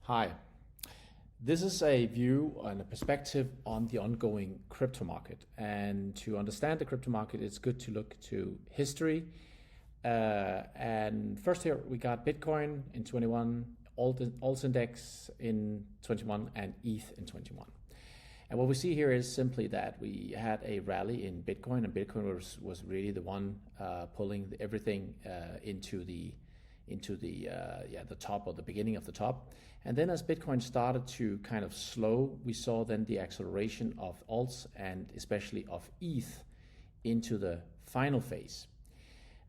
Hi, this is a view and a perspective on the ongoing crypto market. And to understand the crypto market, it's good to look to history. And first here we got Bitcoin in 21, Alt Index in 21, and ETH in 21. And what we see here is simply that we had a rally in Bitcoin, and Bitcoin was really the one pulling everything into the top, or the beginning of the top. And then as Bitcoin started to kind of slow, we saw then the acceleration of alts and especially of ETH into the final phase.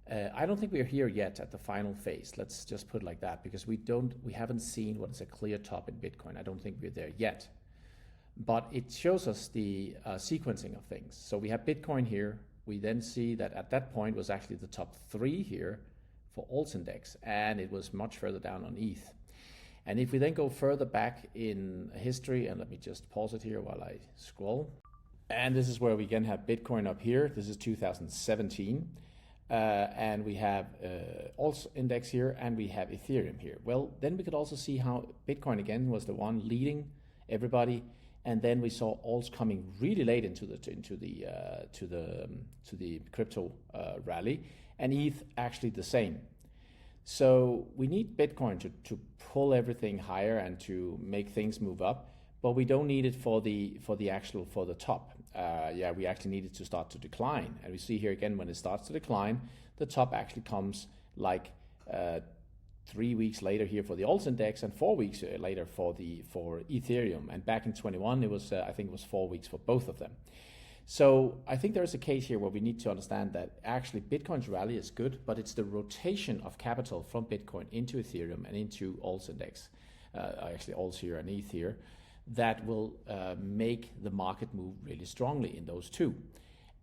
I don't think we're here yet at the final phase. Let's just put it like that, because we haven't seen what is a clear top in Bitcoin. I don't think we're there yet, but it shows us the sequencing of things. So we have Bitcoin here. We then see that at that point was actually the top 3 here for Alt Index, and it was much further down on ETH. And if we then go further back in history, and let me just pause it here while I scroll. And this is where we again have Bitcoin up here. This is 2017. And we have Alt Index here, and we have Ethereum here. Well, then we could also see how Bitcoin again was the one leading everybody, and then we saw alts coming really late into the crypto rally, and ETH actually the same. So we need Bitcoin to pull everything higher and to make things move up, but we don't need it for the top. We actually need it to start to decline, and we see here again when it starts to decline, the top actually comes like 3 weeks later here for the Alt Index, and 4 weeks later for Ethereum. And back in 21, it was I think it was 4 weeks for both of them. So I think there's a case here where we need to understand that actually Bitcoin's rally is good, but it's the rotation of capital from Bitcoin into Ethereum and into Alt Index, actually Alt here and ETH here, that will make the market move really strongly in those two.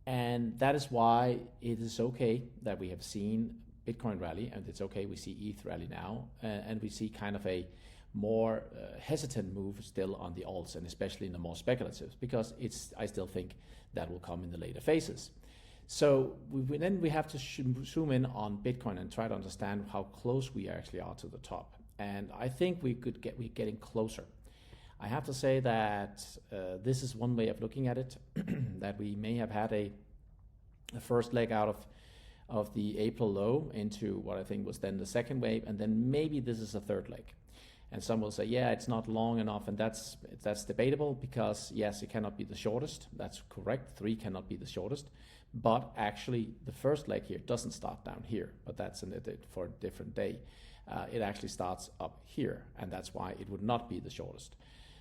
And that is why it is okay that we have seen Bitcoin rally, and it's okay we see ETH rally now, and we see kind of a more hesitant move still on the alts, and especially in the more speculative, because I still think that will come in the later phases. So we have to zoom in on Bitcoin and try to understand how close we actually are to the top. And I think we're getting closer. I have to say that this is one way of looking at it, that we may have had a first leg out of the April low into what I think was then the second wave, and then maybe this is a third leg. And some will say, yeah, it's not long enough, and that's debatable, because yes, it cannot be the shortest. That's correct. 3 cannot be the shortest, but actually the first leg here doesn't start down here, but that's for a different day. It actually starts up here, and that's why it would not be the shortest.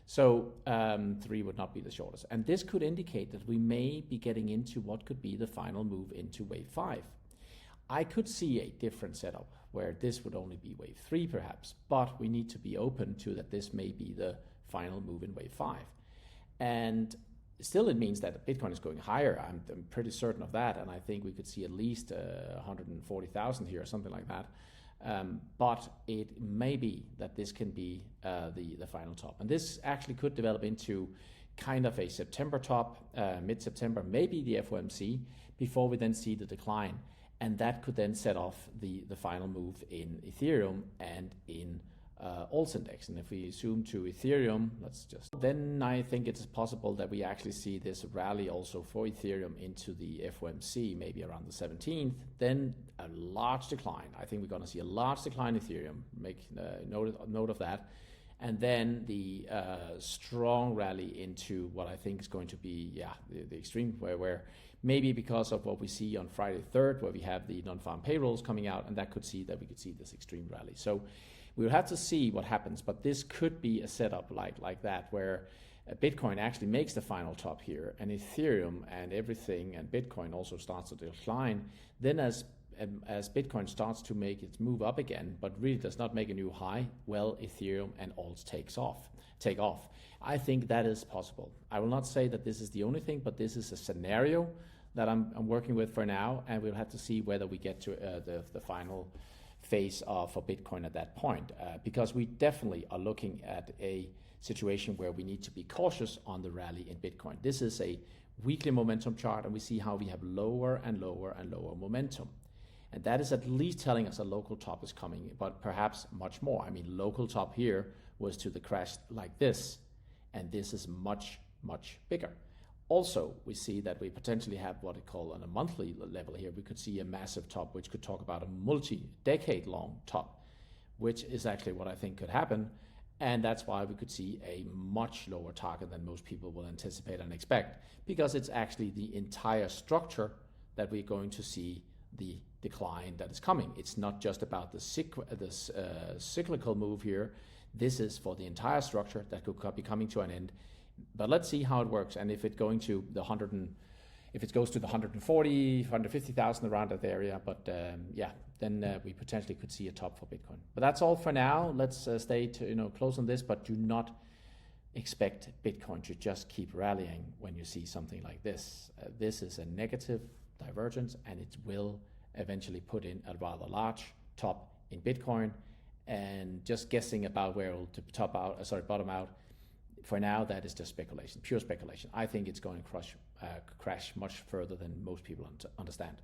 So 3 would not be the shortest, and this could indicate that we may be getting into what could be the final move into wave 5. I could see a different setup where this would only be wave 3 perhaps, but we need to be open to that this may be the final move in wave 5. And still it means that Bitcoin is going higher. I'm pretty certain of that, and I think we could see at least 140,000 here or something like that. But it may be that this can be the final top, and this actually could develop into kind of a September top, mid-September, maybe the FOMC, before we then see the decline. And that could then set off the final move in Ethereum and in Alt Index. And if we zoom to Ethereum, then I think it's possible that we actually see this rally also for Ethereum into the FOMC, maybe around the 17th, then a large decline. I think we're going to see a large decline in Ethereum, make note of that. And then the strong rally into what I think is going to be, the extreme, where maybe because of what we see on Friday 3rd, where we have the non-farm payrolls coming out, and we could see this extreme rally. So we'll have to see what happens, but this could be a setup like that, where Bitcoin actually makes the final top here, and Ethereum and everything, and Bitcoin also starts to decline. Then as Bitcoin starts to make its move up again, but really does not make a new high, well, Ethereum and alts take off. I think that is possible. I will not say that this is the only thing, but this is a scenario that I'm working with for now, and we'll have to see whether we get to the final phase for Bitcoin at that point, because we definitely are looking at a situation where we need to be cautious on the rally in Bitcoin. This is a weekly momentum chart, and we see how we have lower and lower and lower momentum. And that is at least telling us a local top is coming, but perhaps much more. I mean, local top here was to the crash like this, and this is much, much bigger. Also, we see that we potentially have what we call on a monthly level here, we could see a massive top, which could talk about a multi-decade long top, which is actually what I think could happen. And that's why we could see a much lower target than most people will anticipate and expect, because it's actually the entire structure that we're going to see the decline that is coming. It's not just about the cyclical move here. This is for the entire structure that could be coming to an end. But let's see how it works, and if it going to the if it goes to the 140, 150,000 around that area. But then we potentially could see a top for Bitcoin. But that's all for now. Let's stay close on this, but do not expect Bitcoin to just keep rallying when you see something like this. This is a negative divergence, and it will eventually put in a rather large top in Bitcoin. And just guessing about where it will bottom out. For now, that is just speculation, pure speculation. I think it's going to crash much further than most people understand.